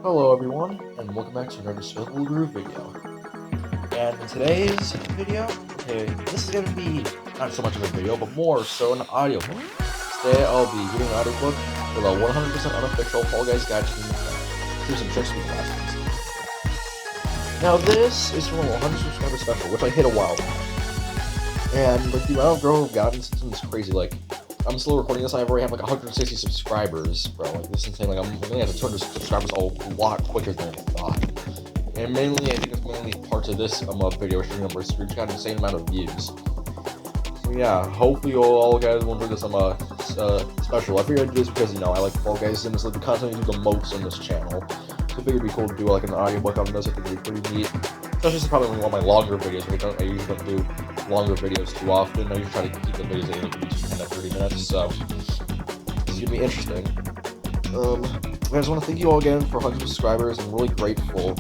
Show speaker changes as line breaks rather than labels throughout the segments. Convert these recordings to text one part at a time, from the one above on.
Hello everyone, and welcome back to another Swivel Groove video. And in today's video, this is going to be not so much of a video, but more so an audiobook. Today I'll be giving an audiobook for the 100% unofficial Fall Guys Guide to the Here's some tricks with lessons. Now this is from a 100 subscriber special, which I hit a while back. And the amount of growth I've gotten since is crazy. I'm still recording this, I already have 160 subscribers, bro. This is insane. I'm only at 200 subscribers a lot quicker than I thought. And mainly, I think it's mainly parts of this video stream numbers, which got an insane amount of views. So yeah, hopefully you all guys will enjoy this special. I figured I'd do this because, I like Fall Guys, and it's the content I do the most on this channel. So I figured it'd be cool to do an audiobook on this. I think it'd be pretty neat. Especially since probably one of my longer videos, I usually don't do longer videos too often. I usually try to keep the videos at 30 minutes, so this is gonna be interesting. I just want to thank you all again for 100 subscribers. I'm really grateful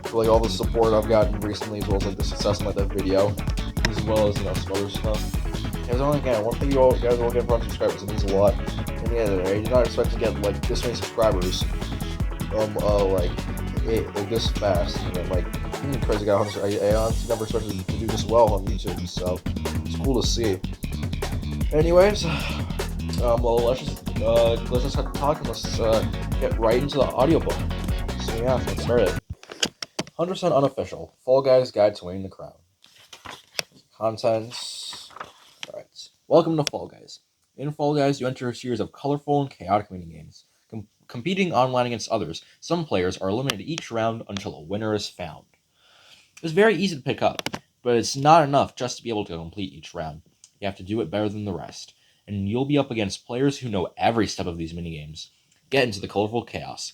for all the support I've gotten recently, as well as the success in that video, as well as some other stuff. And I want to thank you all guys all again for 100 subscribers. It means a lot. And yeah, I did not expect to get this many subscribers, this fast. And crazy guy. I honestly never expected to do this well on YouTube, so it's cool to see. Anyways, let's just talk and let's get right into the audiobook. So yeah, let's start it. 100% unofficial. Fall Guys Guide to Winning the Crown. Contents. Alright. Welcome to Fall Guys. In Fall Guys, you enter a series of colorful and chaotic minigames. Competing online against others, some players are eliminated each round until a winner is found. It's very easy to pick up, but it's not enough just to be able to complete each round. You have to do it better than the rest, and you'll be up against players who know every step of these minigames. Get into the colorful chaos.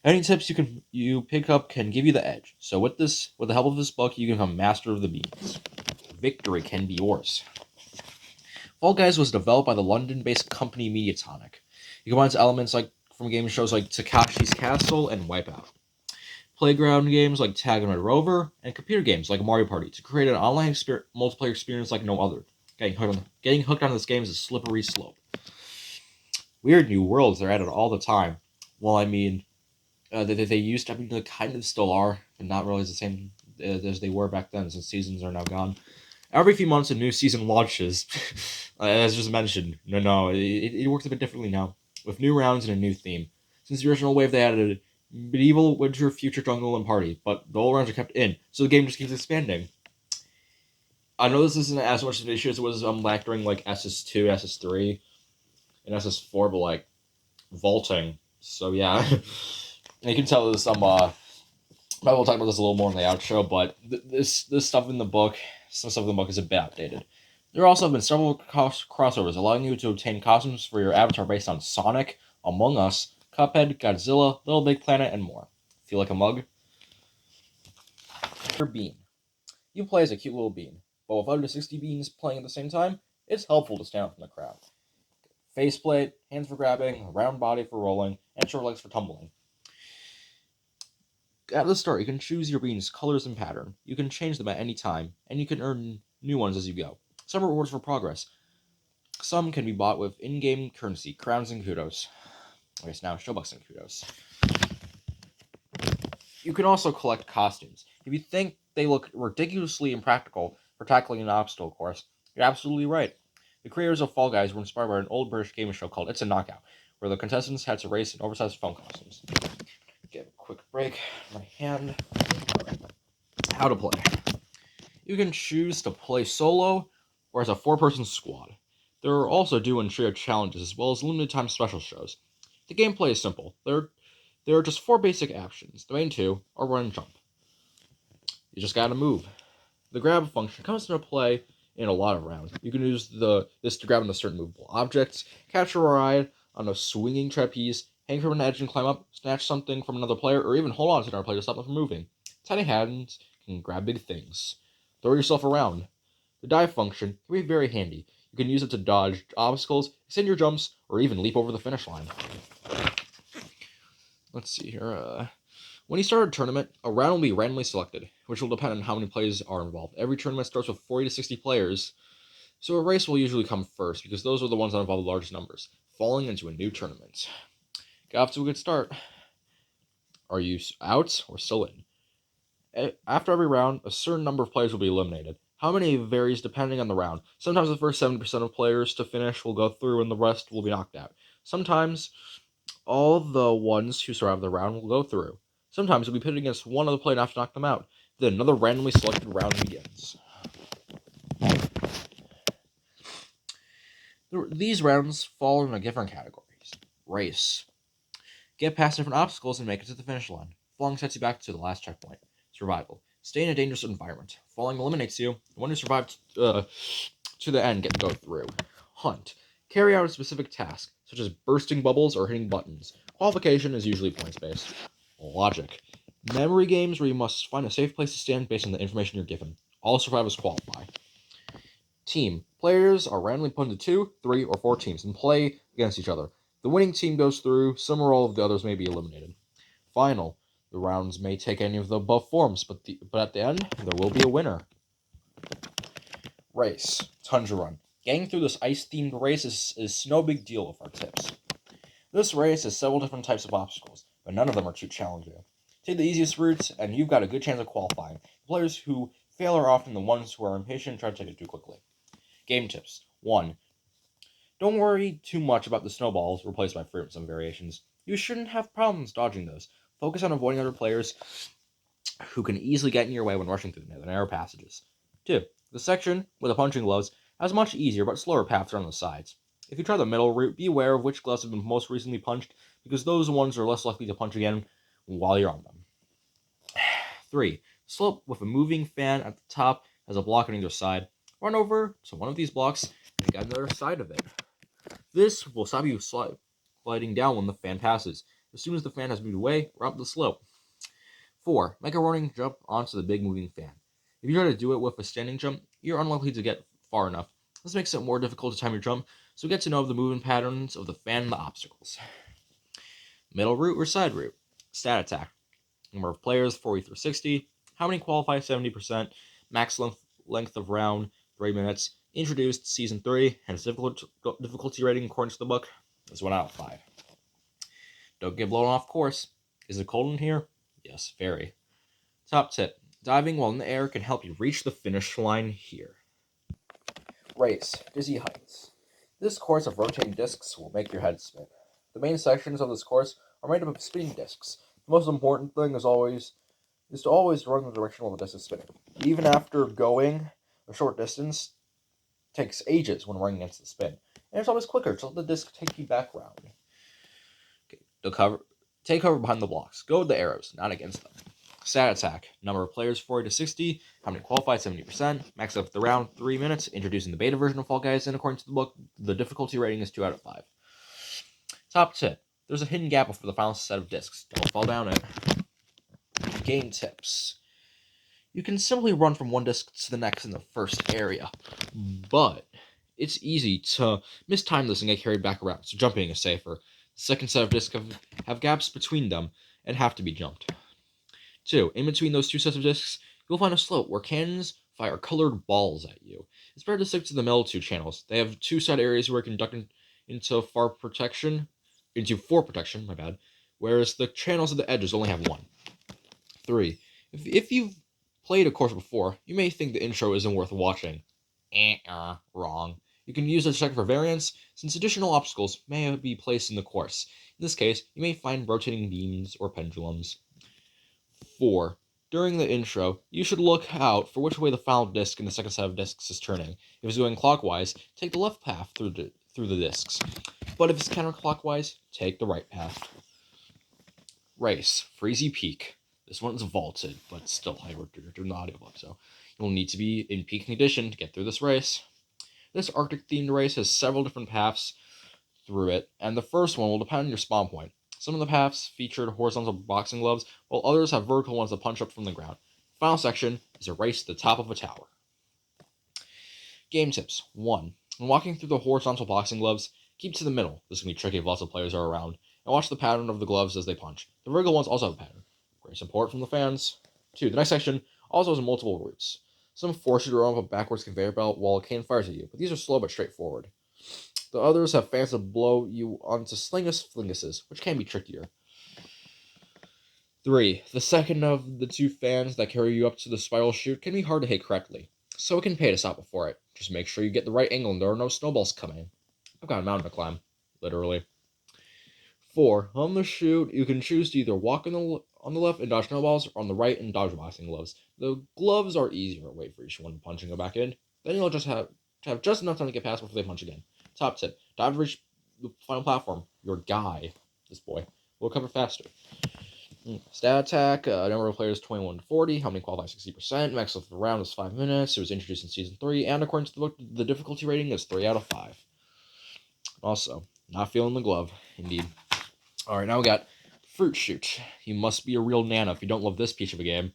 Any tips you pick up can give you the edge, so with the help of this book, you can become master of the beans. Victory can be yours. Fall Guys was developed by the London-based company Mediatonic. It combines elements from game shows like Takashi's Castle and Wipeout, playground games like Tag and Red Rover, and computer games like Mario Party to create an online multiplayer experience like no other. Getting hooked on this game is a slippery slope. Weird new worlds are added all the time. Well, they used to, they kind of still are, but not really the same as they were back then, since seasons are now gone. Every few months, a new season launches. As just mentioned, it works a bit differently now, with new rounds and a new theme. Since the original wave, they added Medieval, Winter, Future, Jungle, and Party, but the old rounds are kept in, so the game just keeps expanding. I know this isn't as much of an issue as it was back during SS2, SS3, and SS4, but vaulting. So yeah, and you can tell there's we'll talk about this a little more in the outro, but this stuff in the book, some stuff in the book is a bit outdated. There also have been several crossovers, allowing you to obtain costumes for your avatar based on Sonic, Among Us, Cuphead, Godzilla, Little Big Planet, and more. Feel like a mug? Your bean. You play as a cute little bean, but with up to 60 beans playing at the same time, it's helpful to stand out from the crowd. Faceplate, hands for grabbing, a round body for rolling, and short legs for tumbling. At the start, you can choose your beans' colors and pattern. You can change them at any time, and you can earn new ones as you go. Some rewards for progress. Some can be bought with in-game currency, crowns, and kudos. I guess now Showbucks and kudos. You can also collect costumes. If you think they look ridiculously impractical for tackling an obstacle course, you're absolutely right. The creators of Fall Guys were inspired by an old British game show called It's a Knockout, where the contestants had to race in oversized foam costumes. Get a quick break. My hand. Alright. How to play. You can choose to play solo or as a 4-person squad. There are also duo and trio challenges, as well as limited time special shows. The gameplay is simple. There are just 4 basic actions. The main 2 are run and jump. You just gotta move. The grab function comes into play in a lot of rounds. You can use this to grab onto certain movable objects, capture a ride on a swinging trapeze, hang from an edge and climb up, snatch something from another player, or even hold on to another player to stop them from moving. Tiny hands can grab big things. Throw yourself around. The dive function can be very handy. You can use it to dodge obstacles, extend your jumps, or even leap over the finish line. Let's see here. When you start a tournament, a round will be randomly selected, which will depend on how many players are involved. Every tournament starts with 40 to 60 players, so a race will usually come first, because those are the ones that involve the largest numbers, falling into a new tournament. Got off to a good start. Are you out or still in? After every round, a certain number of players will be eliminated. How many varies depending on the round. Sometimes the first 70% of players to finish will go through and the rest will be knocked out. Sometimes all the ones who survive the round will go through. Sometimes you'll be pitted against one other player and have to knock them out. Then another randomly selected round begins. These rounds fall into different categories. Race. Get past different obstacles and make it to the finish line. Falling sets you back to the last checkpoint. Survival. Stay in a dangerous environment. Falling eliminates you. The one who survived to the end go through. Hunt. Carry out a specific task, such as bursting bubbles or hitting buttons. Qualification is usually points based. Logic. Memory games where you must find a safe place to stand based on the information you're given. All survivors qualify. Team. Players are randomly put into 2, 3, or 4 teams and play against each other. The winning team goes through, some or all of the others may be eliminated. Final. The rounds may take any of the above forms, but at the end, there will be a winner. Race. Tundra Run. Getting through this ice-themed race is no big deal with our tips. This race has several different types of obstacles, but none of them are too challenging. Take the easiest routes, and you've got a good chance of qualifying. The players who fail are often the ones who are impatient and try to take it too quickly. Game tips. 1. Don't worry too much about the snowballs replaced by fruit in some variations. You shouldn't have problems dodging those. Focus on avoiding other players who can easily get in your way when rushing through the narrow passages. 2. The section with the punching gloves has much easier but slower paths around the sides. If you try the middle route, be aware of which gloves have been most recently punched, because those ones are less likely to punch again while you're on them. 3. Slope with a moving fan at the top has a block on either side. Run over to one of these blocks and get on the other side of it. This will stop you sliding down when the fan passes. As soon as the fan has moved away, run up the slope. 4. Make a running jump onto the big moving fan. If you try to do it with a standing jump, you're unlikely to get far enough. This makes it more difficult to time your jump, so get to know the movement patterns of the fan and the obstacles. Middle route or side route. Stat attack. Number of players, 40 through 60. How many qualify, 70%. Max length of round, 3 minutes. Introduced Season 3, and its difficulty rating according to the book is 1 out of 5. Don't get blown off course. Is it cold in here? Yes, very. Top tip. Diving while in the air can help you reach the finish line here. Race. Dizzy heights. This course of rotating discs will make your head spin. The main sections of this course are made up of spinning discs. The most important thing is to always run in the direction while the disc is spinning. Even after going a short distance, takes ages when running against the spin. And it's always quicker to let the disc take you back round. Okay, take cover behind the blocks. Go with the arrows, not against them. Stat attack. Number of players, 40 to 60. How many qualify, 70%. Max up the round, 3 minutes. Introducing the beta version of Fall Guys, and according to the book, the difficulty rating is 2 out of 5. Top tip. There's a hidden gap before the final set of discs. Don't fall down it. Game tips. You can simply run from one disc to the next in the first area, but it's easy to mistime this and get carried back around, so jumping is safer. The second set of discs have gaps between them and have to be jumped. 2. In between those 2 sets of discs, you'll find a slope where cannons fire colored balls at you. It's better to stick to the middle 2 channels. They have 2 side areas where you can duck into for protection, whereas the channels at the edges only have 1. 3. If you've played a course before, you may think the intro isn't worth watching. Wrong. You can use it to check for variants, since additional obstacles may be placed in the course. In this case, you may find rotating beams or pendulums. 4. During the intro, you should look out for which way the final disc in the second set of discs is turning. If it's going clockwise, take the left path through the discs. But if it's counterclockwise, take the right path. Race. Freezy Peak. This one's vaulted, but still I wrote it in the audiobook, so you'll need to be in peak condition to get through this race. This Arctic-themed race has several different paths through it, and the first one will depend on your spawn point. Some of the paths featured horizontal boxing gloves, while others have vertical ones that punch up from the ground. The final section is a race to the top of a tower. Game tips. 1. When walking through the horizontal boxing gloves, keep to the middle. This can be tricky if lots of players are around. And watch the pattern of the gloves as they punch. The vertical ones also have a pattern. Great support from the fans. 2. The next section also has multiple routes. Some force you to run up a backwards conveyor belt while a cane fires at you, but these are slow but straightforward. The others have fans that blow you onto slingus flinguses, which can be trickier. 3. The second of the two fans that carry you up to the spiral chute can be hard to hit correctly, so it can pay to stop before it. Just make sure you get the right angle and there are no snowballs coming. I've got a mountain to climb, literally. 4. On the chute, you can choose to either walk on the left and dodge snowballs, or on the right and dodge boxing gloves. The gloves are easier. Wait for each one to punch and go back in. Then you'll just have just enough time to get past before they punch again. Top tip: dive to reach the final platform. Your guy, this boy, will cover faster. Stat attack, number of players 21 to 40. How many qualify 60%? Max length of the round is 5 minutes. It was introduced in Season 3, and according to the book, the difficulty rating is 3 out of 5. Also, not feeling the glove, indeed. Alright, now we got Fruit Shoot. You must be a real Nana if you don't love this piece of a game.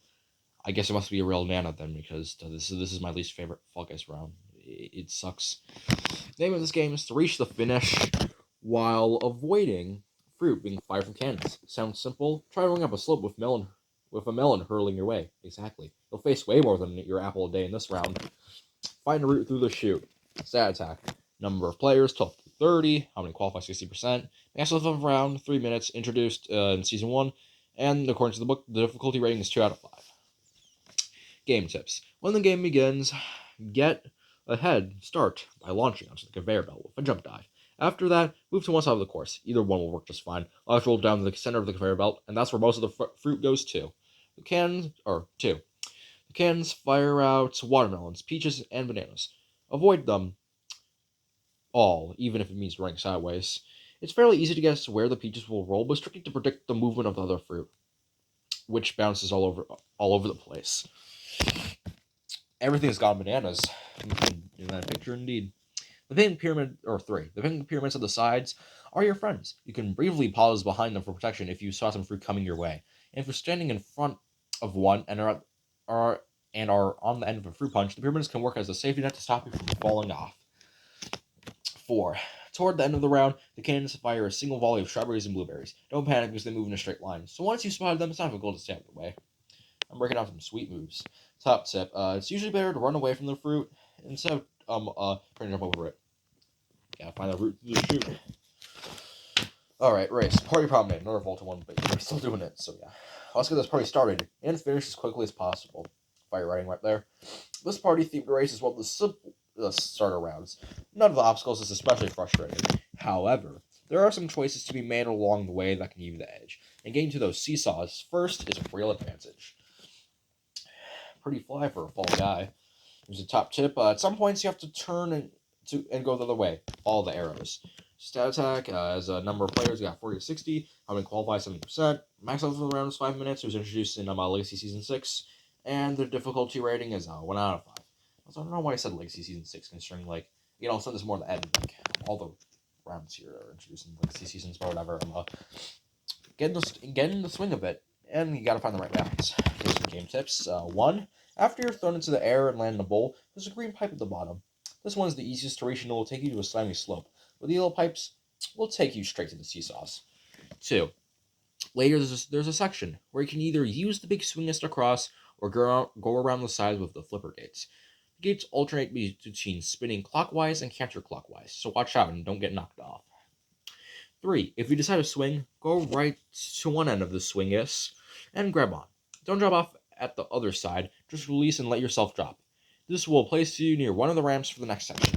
I guess it must be a real Nana then, because this is my least favorite Fall Guys round. It sucks. The name of this game is to reach the finish while avoiding fruit being fired from cannons. Sounds simple? Try running up a slope with a melon hurling your way. Exactly. You'll face way more than your apple a day in this round. Find a route through the chute. Stat attack. Number of players 12 to 30. How many qualify 60%? Max length of round 3 minutes. Introduced in Season 1. And according to the book, the difficulty rating is 2 out of 5. Game tips. When the game begins, get a head start by launching onto the conveyor belt with a jump dive. After that, move to one side of the course. Either one will work just fine. I'll just roll down to the center of the conveyor belt, and that's where most of the fruit goes to. The cans fire out watermelons, peaches, and bananas. Avoid them all, even if it means running sideways. It's fairly easy to guess where the peaches will roll, but it's tricky to predict the movement of the other fruit, which bounces all over the place. Everything's gone bananas in that picture, indeed. The pink pyramid, or 3. The pink pyramids at the sides are your friends. You can briefly pause behind them for protection if you saw some fruit coming your way. And if you're standing in front of one and are on the end of a fruit punch, the pyramids can work as a safety net to stop you from falling off. 4. Toward the end of the round, the cannons fire a single volley of strawberries and blueberries. Don't panic because they move in a straight line. So once you spotted them, it's not difficult to stay out of the way. I'm breaking down some sweet moves. Top tip: it's usually better to run away from the fruit instead of trying to jump over it. Gotta find the route through the chute. Alright, race. Party promenade. Another Volta one, but we're still doing it, so yeah. Let's get this party started and finished as quickly as possible. Fire writing right there. This party-themed race is one of the simple starter rounds. None of the obstacles is especially frustrating. However, there are some choices to be made along the way that can give you the edge. And getting to those seesaws first is a real advantage. Pretty fly for a Fall Guy. Here's a top tip. At some points, you have to turn and go the other way. Follow the arrows. Stat attack, as a number of players, you got 40 to 60. How many qualify 70%. Max level of the round is 5 minutes. It was introduced in Legacy Season 6. And the difficulty rating is 1 out of 5. Also, I don't know why I said Legacy Season 6, considering, I'll send this more to the end. All the rounds here are introduced in Legacy Seasons, but whatever. Getting the swing of it. And you gotta find the right balance. Here's some game tips. 1. After you're thrown into the air and land in a bowl, there's a green pipe at the bottom. This one's the easiest to reach and it will take you to a slimy slope. But the yellow pipes will take you straight to the seesaws. 2. Later, there's a section where you can either use the big swing nest across or go around the sides with the flipper gates. The gates alternate between spinning clockwise and counterclockwise, so watch out and don't get knocked off. 3. If you decide to swing, go right to one end of the swingus and grab on. Don't drop off at the other side, just release and let yourself drop. This will place you near one of the ramps for the next section.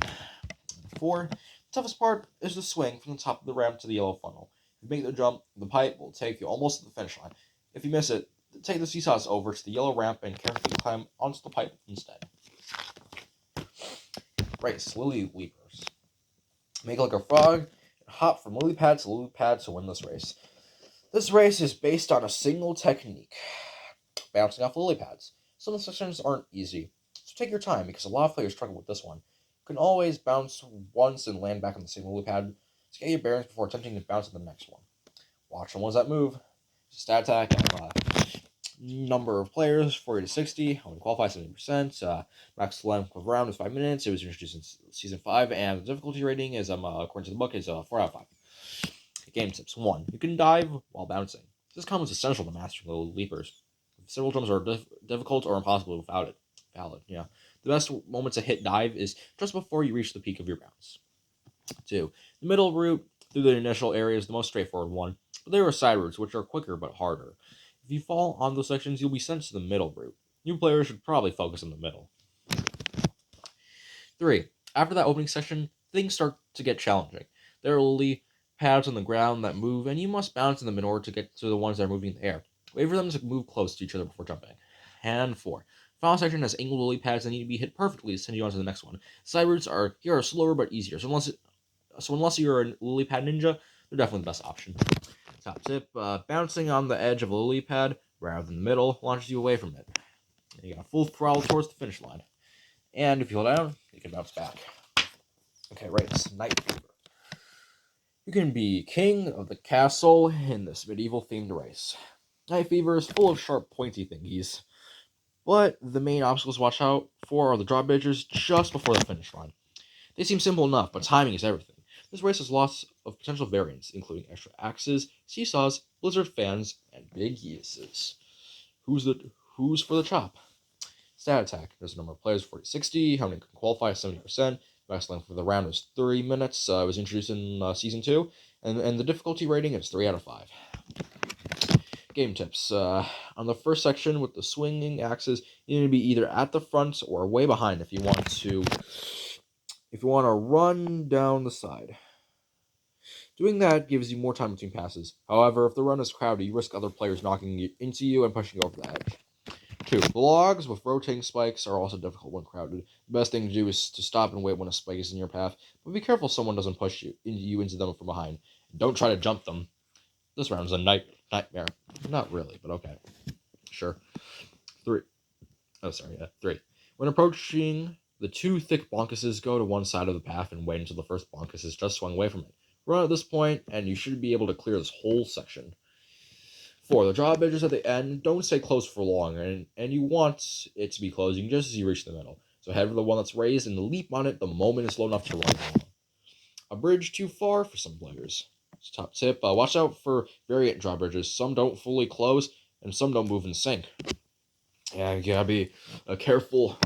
4. The toughest part is the swing from the top of the ramp to the yellow funnel. If you make the jump, the pipe will take you almost to the finish line. If you miss it, take the seesaws over to the yellow ramp and carefully climb onto the pipe instead. Race, Lily Leapers. Make like a frog and hop from lily pad to lily pad to win this race. This race is based on a single technique, bouncing off lily pads. Some of the sections aren't easy, so take your time because a lot of players struggle with this one. You can always bounce once and land back on the same lily pad to get your bearings before attempting to bounce to the next one. Watch the ones that move. Stat attack, number of players 40 to 60. How many qualify 70%. Max length of round is 5 minutes. It was introduced in Season 5, and the difficulty rating is according to the book is 4 out of 5. Game tips. 1. You can dive while bouncing. This comes essential to mastering the leapers. Several jumps are difficult or impossible without it. Valid, yeah. The best moment to hit dive is just before you reach the peak of your bounce. 2. The middle route through the initial area is the most straightforward one, but there are side routes which are quicker but harder. If you fall on those sections, you'll be sent to the middle route. New players should probably focus on the middle. 3. After that opening section, things start to get challenging. There are lily pads on the ground that move, and you must bounce in them in order to get to the ones that are moving in the air. Wait for them to move close to each other before jumping. And 4. Final section has angled lily pads that need to be hit perfectly to send you on to the next one. Side routes are slower but easier, so unless you're a lily pad ninja, they're definitely the best option. Top tip, bouncing on the edge of a lily pad rather than the middle launches you away from it. And you got full throttle towards the finish line. And if you hold down, you can bounce back. Okay, right, it's Night Fever. You can be king of the castle in this medieval-themed race. Night Fever is full of sharp, pointy thingies, but the main obstacles to watch out for are the drawbridges just before the finish line. They seem simple enough, but timing is everything. This race has lots of potential variants, including extra axes, seesaws, blizzard fans, and big yeases. Who's for the chop? Stat attack. There's a number of players, 40-60. How many can qualify? 70%. Max length for the round is 3 minutes. It was introduced in Season 2. And the difficulty rating is 3 out of 5. Game tips. On the first section with the swinging axes, you need to be either at the front or way behind if you want to run down the side. Doing that gives you more time between passes. However, if the run is crowded, you risk other players knocking into you and pushing you over the edge. 2. The logs with rotating spikes are also difficult when crowded. The best thing to do is to stop and wait when a spike is in your path, but be careful someone doesn't push you into them from behind. Don't try to jump them. This round is a nightmare. Not really, but okay. Sure. 3. 3. When approaching the 2 thick bonkuses, go to one side of the path and wait until the first bonkus is just swung away from it. Run at this point, and you should be able to clear this whole section. 4. The drawbridges at the end don't stay closed for long, and you want it to be closing just as you reach the middle. So head for the one that's raised and leap on it the moment it's low enough to run along. A bridge too far for some players. Top tip, watch out for variant drawbridges. Some don't fully close, and some don't move in sync. Yeah, you gotta be careful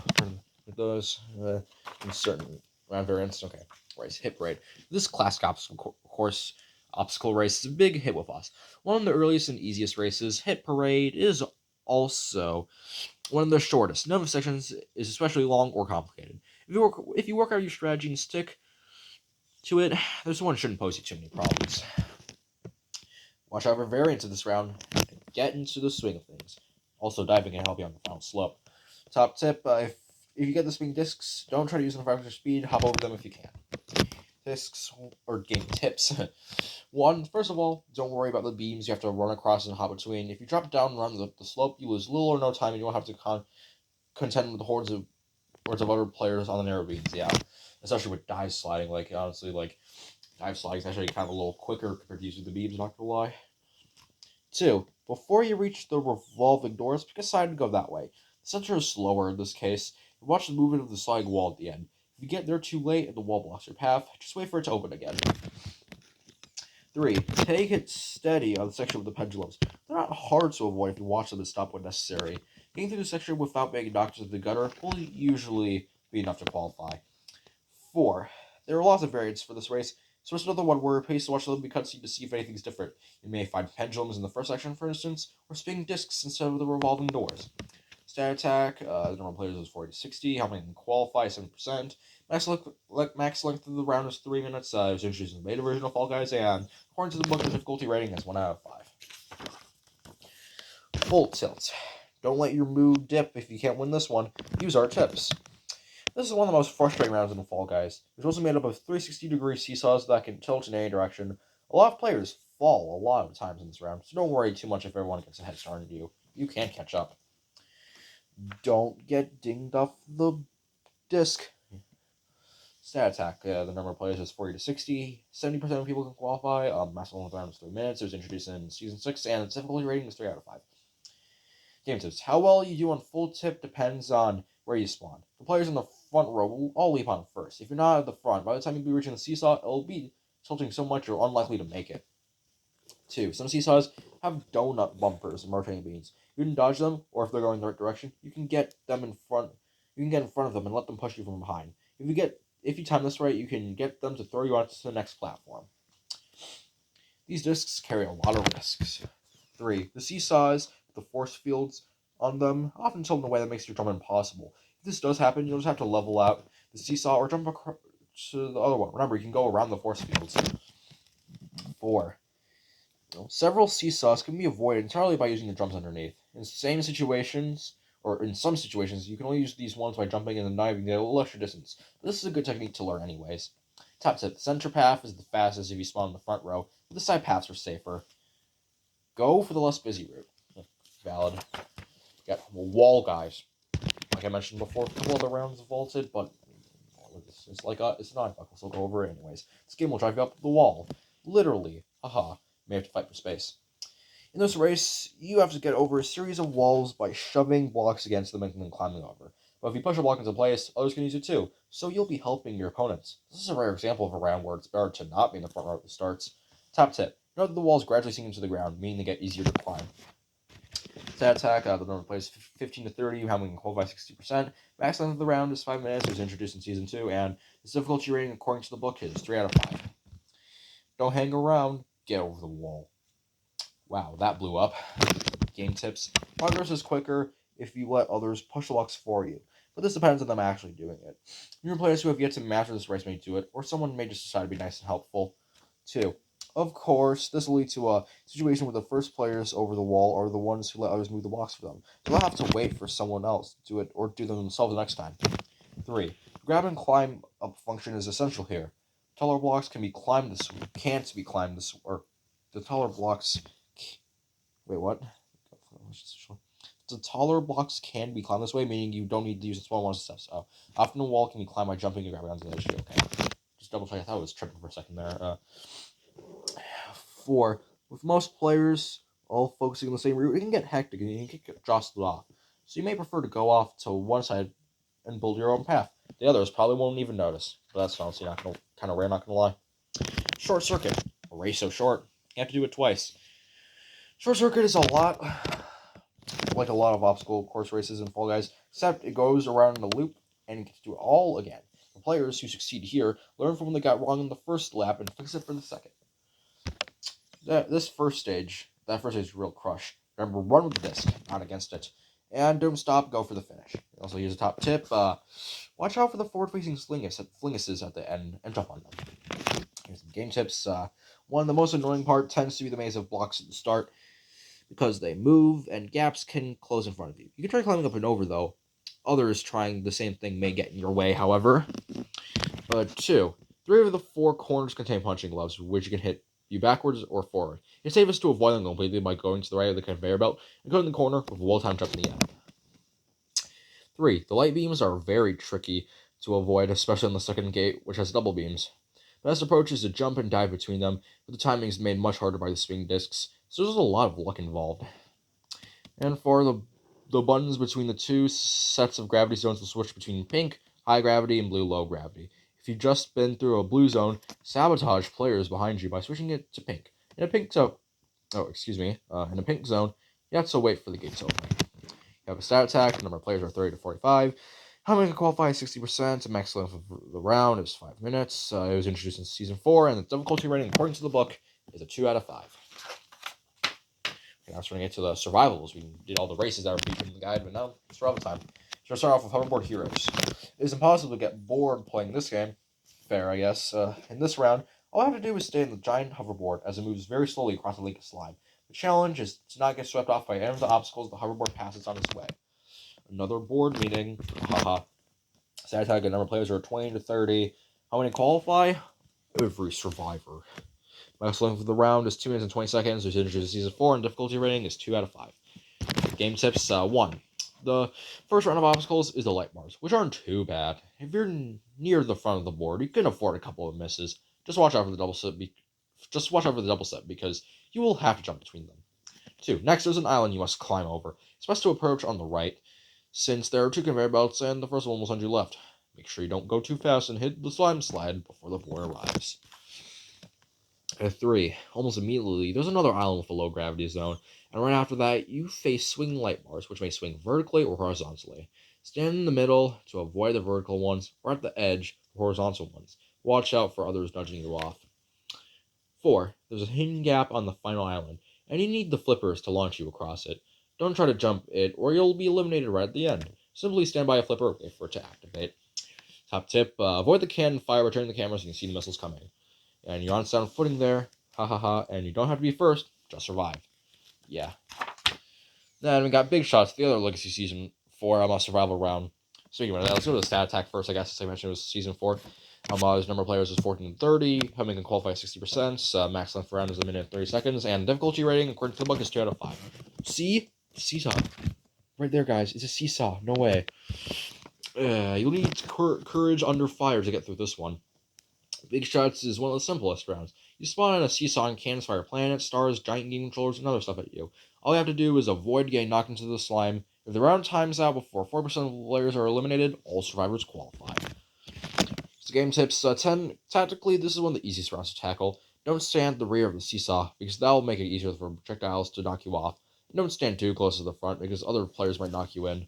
with those in certain round variants. Okay, race, hit parade. This classic obstacle race is a big hit with us. One of the earliest and easiest races, Hit Parade is also one of the shortest. None of the sections is especially long or complicated. If you work out your strategy and stick to it, this one shouldn't pose you too many problems. Watch out for variants of this round and get into the swing of things. Also, diving can help you on the final slope. Top tip, if you get the swing discs, don't try to use them for extra speed. Hop over them if you can. Discs or game tips. 1. First of all, don't worry about the beams you have to run across and hop between. If you drop down and run the slope, you lose little or no time and you won't have to contend with the hordes of other players on the narrow beams. Yeah, especially with dive sliding. Honestly, dive sliding is actually kind of a little quicker compared to using the beams, not gonna lie. 2. Before you reach the revolving doors, pick a side and go that way. The center is slower in this case. Watch the movement of the sliding wall at the end. If you get there too late and the wall blocks your path, just wait for it to open again. 3. Take it steady on the section with the pendulums. They're not hard to avoid if you watch them and stop when necessary. Getting through the section without being knocked into the gutter will usually be enough to qualify. 4. There are lots of variants for this race, so it's another one where pace to watch the Olympic cutscene to see if anything's different. You may find pendulums in the first section, for instance, or spinning discs instead of the revolving doors. Stat attack, the number of players is 40-60, how many can qualify, 7%. Max length of the round is 3 minutes. It was introduced in the beta version of Fall Guys, and according to the book, the difficulty rating is 1 out of 5. Full tilt. Don't let your mood dip if you can't win this one. Use our tips. This is one of the most frustrating rounds in the Fall Guys. It's also made up of 360-degree seesaws that can tilt in any direction. A lot of players fall a lot of times in this round, so don't worry too much if everyone gets a head start on you. You can catch up. Don't get dinged off the disc. Stat attack. The number of players is 40-60. 70% of people can qualify. Maximum length round is 3 minutes. It was introduced in Season 6, and its difficulty rating is 3 out of 5. Game tips. How well you do on full tip depends on where you spawn. The players in the front row will all leap on first. If you're not at the front, by the time you'll be reaching the seesaw, it'll be tilting so much you're unlikely to make it. 2. Some seesaws have donut bumpers and rotating beams. You can dodge them, or if they're going the right direction, you can get in front of them and let them push you from behind. If you time this right, you can get them to throw you onto the next platform. These discs carry a lot of risks. 3. The seesaws the force fields on them, often tilt in a way that makes your jump impossible. If this does happen, you'll just have to level out the seesaw or jump across to the other one. Remember, you can go around the force fields. 4. Several seesaws can be avoided entirely by using the jumps underneath. In some situations, you can only use these ones by jumping and then diving to a little extra distance. But this is a good technique to learn anyways. Top tip, the center path is the fastest if you spawn in the front row, but the side paths are safer. Go for the less busy route. Valid. Got wall guys. Like I mentioned before, a couple other rounds vaulted, but it's like it's an buckle, so I'll go over it anyways. This game will drive you up the wall. Literally. Haha. May have to fight for space. In this race, you have to get over a series of walls by shoving blocks against them and then climbing over. But if you push a block into place, others can use it too, so you'll be helping your opponents. This is a rare example of a round where it's better to not be in the front row at the starts. Top tip, note that the walls gradually sink into the ground, meaning they get easier to climb. Stat attack, the number of plays 15 to 30, how we can qualify 60%. Max length of the round is 5 minutes, it was introduced in Season 2, and its difficulty rating according to the book is 3 out of 5. Don't hang around, get over the wall. Wow, that blew up. Game tips. Progress is quicker if you let others push the blocks for you, but this depends on them actually doing it. Newer players who have yet to master this race may do it, or someone may just decide to be nice and helpful. 2. Of course, this will lead to a situation where the first players over the wall are the ones who let others move the blocks for them. They'll have to wait for someone else to do it, or do them themselves the next time. 3. The grab and climb up function is essential here. Taller blocks can't be climbed this, or the taller blocks. Wait, what? The taller blocks can be climbed this way, meaning you don't need to use the small ones to step. So often a wall can be climbed by jumping and grabbing onto the edge. Okay, just double check. I thought I was tripping for a second there. 4. With most players all focusing on the same route, it can get hectic and you can get jostled off. So you may prefer to go off to one side and build your own path. The others probably won't even notice. But that's honestly kind of rare, not gonna lie. Short circuit. A race so short, you have to do it twice. Short circuit is a lot like a lot of obstacle course races in Fall Guys, except it goes around in a loop and you get to do it all again. The players who succeed here learn from what they got wrong in the first lap and fix it for the second. That first stage is real crush. Remember, run with the disc, not against it. And don't stop, go for the finish. Also, here's a top tip. Watch out for the forward-facing flinguses at the end and jump on them. Here's some game tips. One of the most annoying part tends to be the maze of blocks at the start because they move and gaps can close in front of you. You can try climbing up and over, though. Others trying the same thing may get in your way, however. 2. 3 of the 4 corners contain punching gloves, which you can hit you backwards or forward. It's safest to avoid them completely by going to the right of the conveyor belt and going in the corner with a well-timed jump in the end. 3. The light beams are very tricky to avoid, especially on the second gate, which has double beams. The best approach is to jump and dive between them, but the timing is made much harder by the spinning discs, so there's a lot of luck involved. And for the buttons between the 2 sets of gravity zones will switch between pink, high gravity, and blue, low gravity. If you've just been through a blue zone, sabotage players behind you by switching it to pink. In a pink zone, you have to wait for the gate to open. You have a stat attack, the number of players are 30 to 45. How many can qualify 60%? The max length of the round is 5 minutes. It was introduced in Season 4, and the difficulty rating, according to the book, is a 2 out of 5. Okay, now we're going to get to the survivals. We did all the races that were featured in the guide, but now it's survival time. So we'll start off with Hoverboard Heroes. It is impossible to get bored playing this game. Fair, I guess. In this round, all I have to do is stay in the giant hoverboard as it moves very slowly across the lake of slime. The challenge is to not get swept off by any of the obstacles the hoverboard passes on its way. Another board meeting. Haha. Stat attack, number of players are 20 to 30. How many qualify? Every survivor. Max length of the round is 2 minutes and 20 seconds. There's introduced Season 4, and difficulty rating is 2 out of 5. Game tips, 1. The first round of obstacles is the light bars, which aren't too bad. If you're near the front of the board, you can afford a couple of misses. Just watch out for the double set because you will have to jump between them. 2. Next, there's an island you must climb over. It's best to approach on the right, since there are 2 conveyor belts and the first one will send you left. Make sure you don't go too fast and hit the slime slide before the board arrives. 3. Almost immediately, there's another island with a low gravity zone, and right after that, you face swinging light bars, which may swing vertically or horizontally. Stand in the middle to avoid the vertical ones, or at the edge for horizontal ones. Watch out for others nudging you off. 4. There's a hidden gap on the final island, and you need the flippers to launch you across it. Don't try to jump it, or you'll be eliminated right at the end. Simply stand by a flipper, wait for it to activate. Top tip, avoid the cannon fire, return the camera so you can see the missiles coming. And you're on sound footing there, ha ha ha, and you don't have to be first, just survive. Yeah. Then we got big shots, the other Legacy Season 4 survival round. Speaking of that, let's go to the stat attack first, I guess, as I mentioned, it was Season 4. His number of players is 14 to 30, Humming can qualify 60%, max length for round is a minute and 30 seconds, and difficulty rating, according to the book, is 2 out of 5. See? Seesaw. Right there, guys. It's a seesaw. No way. You'll need courage under fire to get through this one. Big Shots is one of the simplest rounds. You spawn on a seesaw and cannons fire planets, stars, giant game controllers, and other stuff at you. All you have to do is avoid getting knocked into the slime. If the round times out before 4% of the players are eliminated, all survivors qualify. So game tips 10. Tactically, this is one of the easiest rounds to tackle. Don't stand at the rear of the seesaw, because that will make it easier for projectiles to knock you off. And don't stand too close to the front, because other players might knock you in.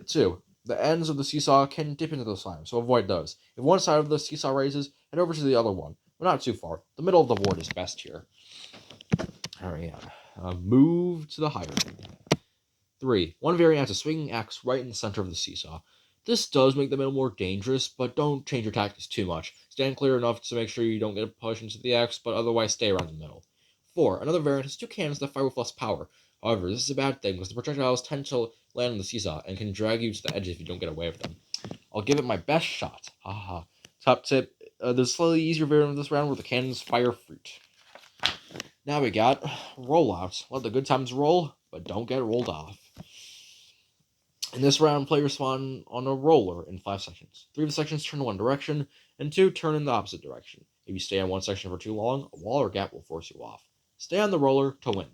2. The ends of the seesaw can dip into the slime, so avoid those. If one side of the seesaw raises, head over to the other one, but not too far. The middle of the board is best here. Alright, move to the higher. 3. One variant has a swinging axe right in the center of the seesaw. This does make the middle more dangerous, but don't change your tactics too much. Stand clear enough to make sure you don't get pushed into the axe, but otherwise stay around the middle. 4. Another variant has 2 cannons that fire with less power. However, this is a bad thing because the projectiles tend to land on the seesaw and can drag you to the edge if you don't get away with them. I'll give it my best shot. Haha. Top tip, there's a slightly easier variant of this round where the cannons fire fruit. Now we got rollout. Let the good times roll, but don't get rolled off. In this round, players spawn on a roller in 5 sections. 3 of the sections turn in one direction, and 2 turn in the opposite direction. If you stay on one section for too long, a wall or gap will force you off. Stay on the roller to win.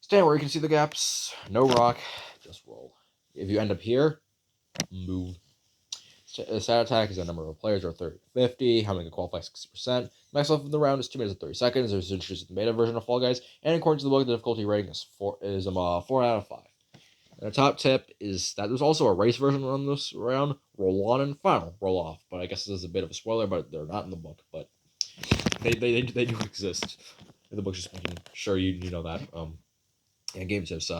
Stand where you can see the gaps, no rock, just roll. If you end up here, move. Stat attack is a number of players are 30 to 50, how many can qualify 60%. Max length of the round is 2 minutes and 30 seconds. There's introduced the beta version of Fall Guys, and according to the book, the difficulty rating is 4 out of 5. And a top tip is that there's also a race version on this round, roll on and final, roll off. But I guess this is a bit of a spoiler, but they're not in the book, but they do exist. The book's just making sure you know that. And game tips,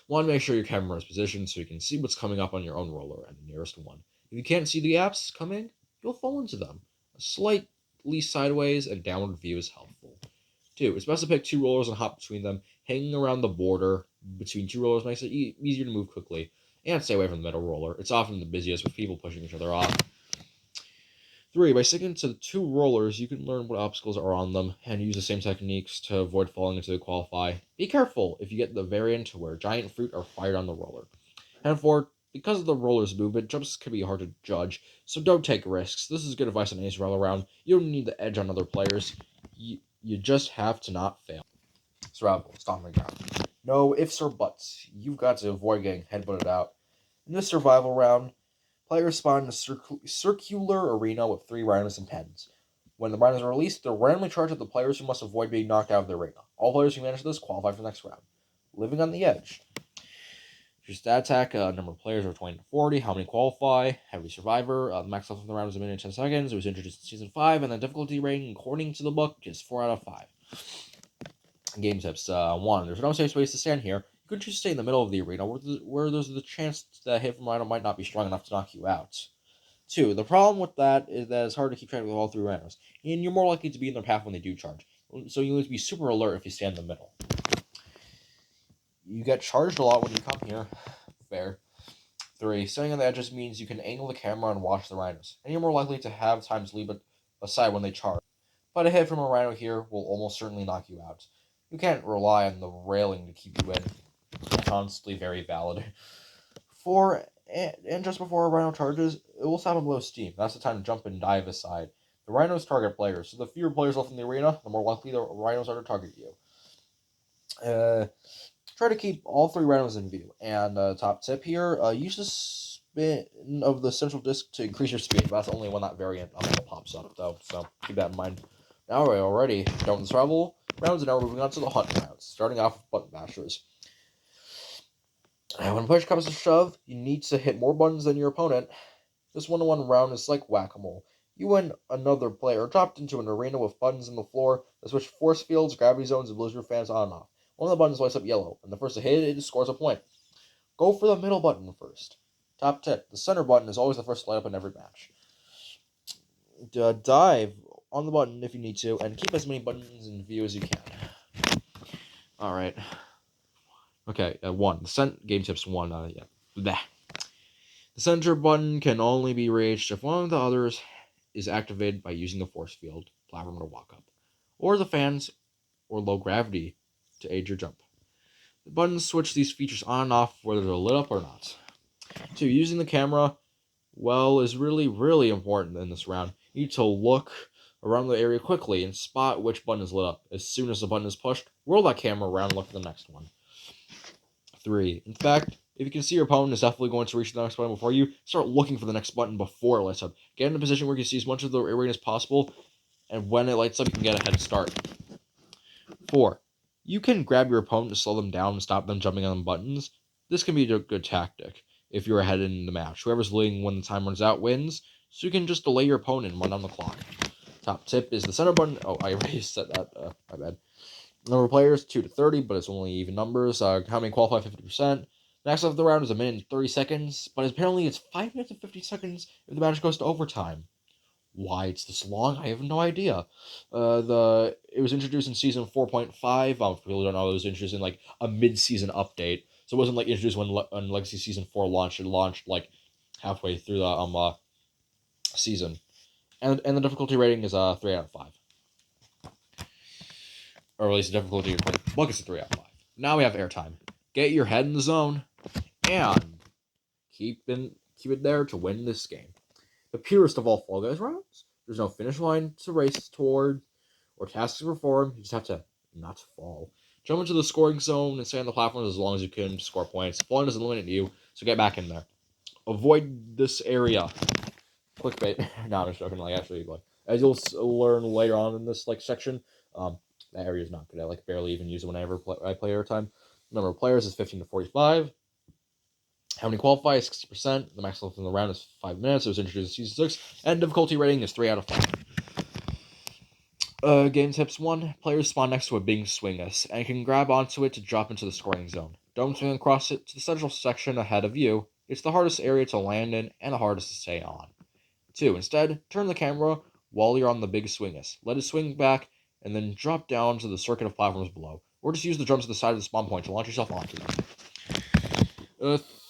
one, make sure your camera is positioned so you can see what's coming up on your own roller and the nearest one. If you can't see the apps coming, you'll fall into them. A slightly sideways and downward view is helpful. 2, it's best to pick 2 rollers and hop between them. Hanging around the border between 2 rollers makes it easier to move quickly. And stay away from the middle roller. It's often the busiest with people pushing each other off. 3, by sticking to 2 rollers, you can learn what obstacles are on them and use the same techniques to avoid falling into the qualify. Be careful if you get the variant where giant fruit are fired on the roller. And 4, because of the roller's movement, jumps can be hard to judge, so don't take risks. This is good advice on any survival round. You don't need the edge on other players. You just have to not fail. Survival, stomping ground. No ifs or buts. You've got to avoid getting headbutted out. In this survival round, players spawn in a circular arena with 3 rhinos and pens. When the rhinos are released, they'll randomly charge at the players who must avoid being knocked out of the arena. All players who manage this qualify for the next round. Living on the edge. Your stat attack, number of players are 20 to 40. How many qualify? Every survivor. The max length of the round is a minute and 10 seconds. It was introduced in Season 5, and the difficulty rating, according to the book, is 4 out of 5. Game tips. 1. There's no safe space to stand here. You could choose to stay in the middle of the arena, where there's the chance that a hit from rhino might not be strong enough to knock you out. 2. The problem with that is that it's hard to keep track of all 3 rhinos, and you're more likely to be in their path when they do charge. So you need to be super alert if you stand in the middle. You get charged a lot when you come here. Fair. 3. Standing on the edges means you can angle the camera and watch the rhinos, and you're more likely to have time to leave it aside when they charge. But a hit from a rhino here will almost certainly knock you out. You can't rely on the railing to keep you in. Constantly very valid. 4. And just before a rhino charges, it will stop and blow steam. That's the time to jump and dive aside. The rhinos target players, so the fewer players left in the arena, the more likely the rhinos are to target you. Try to keep all 3 rhinos in view. And top tip here, use the spin of the central disc to increase your speed. But that's only when that variant pops up, though, so keep that in mind. Now we're already done with the survival rounds, and now we're moving on to the hunt rounds, starting off with button bashers. When push comes to shove, you need to hit more buttons than your opponent. This 1-on-1 round is like whack-a-mole. You and another player are dropped into an arena with buttons on the floor that switch force fields, gravity zones, and blizzard fans on and off. One of the buttons lights up yellow, and the first to hit it scores a point. Go for the middle button first. Top tip, the center button is always the first to light up in every match. Dive on the button if you need to, and keep as many buttons in view as you can. Alright. Okay, 1. Game tips 1. Yeah. Bleh. The center button can only be reached if one of the others is activated by using the force field platform to walk up, or the fans or low gravity to aid your jump. The buttons switch these features on and off whether they're lit up or not. 2. Using the camera is really important in this round. You need to look around the area quickly and spot which button is lit up. As soon as the button is pushed, whirl that camera around and look for the next one. 3. In fact, if you can see your opponent is definitely going to reach the next button before you, start looking for the next button before it lights up. Get in a position where you can see as much of the area as possible, and when it lights up, you can get a head start. 4. You can grab your opponent to slow them down and stop them jumping on the buttons. This can be a good tactic if you're ahead in the match. Whoever's leading when the time runs out wins, so you can just delay your opponent and run down the clock. Top tip is the center button. Oh, I already said that. My bad. Number of players, 2 to 30, but it's only even numbers. How many qualify 50%? Max of the round is 1 minute and 30 seconds, but apparently it's 5 minutes and 50 seconds if the match goes to overtime. Why it's this long, I have no idea. It was introduced in season 4.5. For people who don't know, it was introduced in like a mid-season update, so it wasn't like introduced when Legacy Season 4 launched. It launched like halfway through the season, and the difficulty rating is 3 out of 5, or at least the difficulty book is a 3 out of 5. Now we have airtime. Get your head in the zone and keep it there to win this game. The purest of all Fall Guys rounds. There's no finish line to race toward or tasks to perform. You just have to not fall. Jump into the scoring zone and stay on the platform as long as you can to score points. Falling doesn't eliminate you, so get back in there. Avoid this area. Clickbait. No, I'm just joking. Actually, as you'll learn later on in this section, that area is not good. I barely even use it whenever I play airtime. Number of players is 15 to 45. How many qualify is 60%. The max length in the round is 5 minutes. It was introduced in Season 6. And difficulty rating is 3 out of 5. Game tips 1. Players spawn next to a big swingus, and can grab onto it to drop into the scoring zone. Don't swing across it to the central section ahead of you. It's the hardest area to land in, and the hardest to stay on. 2. Instead, turn the camera while you're on the big swingus. Let it swing back, and then drop down to the circuit of platforms below. Or just use the drums at the side of the spawn point to launch yourself onto them.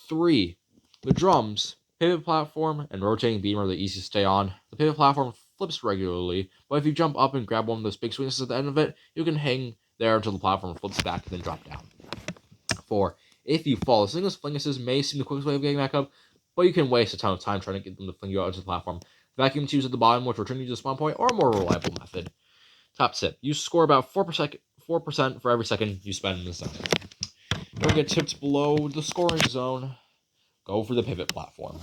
3. The drums, pivot platform, and rotating beam are the easiest to stay on. The pivot platform flips regularly, but if you jump up and grab one of those big swings at the end of it, you can hang there until the platform flips back and then drop down. 4. If you fall, the flinguses may seem the quickest way of getting back up, but you can waste a ton of time trying to get them to fling you out onto the platform. Vacuum tubes at the bottom, which return you to the spawn point, are a more reliable method. Top tip: you score about 4% for every second you spend in the zone. Don't get tipped below the scoring zone. Go for the pivot platform.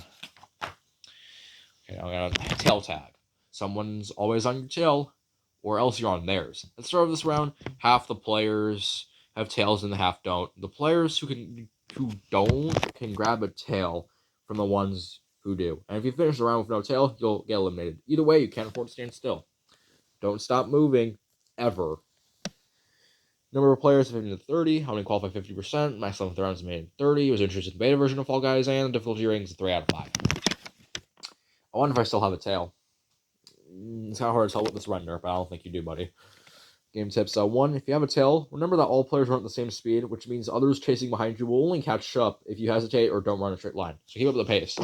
Okay, I'm gonna tail tag. Someone's always on your tail, or else you're on theirs. At the start of this round, half the players have tails and the half don't. The players who don't can grab a tail from the ones who do. And if you finish the round with no tail, you'll get eliminated. Either way, you can't afford to stand still. Don't stop moving, ever. Number of players 15 to 30. How many qualify 50%? Max length of the round is made 30. It was introduced in the beta version of Fall Guys, and the difficulty rating is 3 out of 5. I wonder if I still have a tail. It's kind of hard to tell with this render, but I don't think you do, buddy. Game tips 1. If you have a tail, remember that all players run at the same speed, which means others chasing behind you will only catch up if you hesitate or don't run a straight line. So keep up the pace.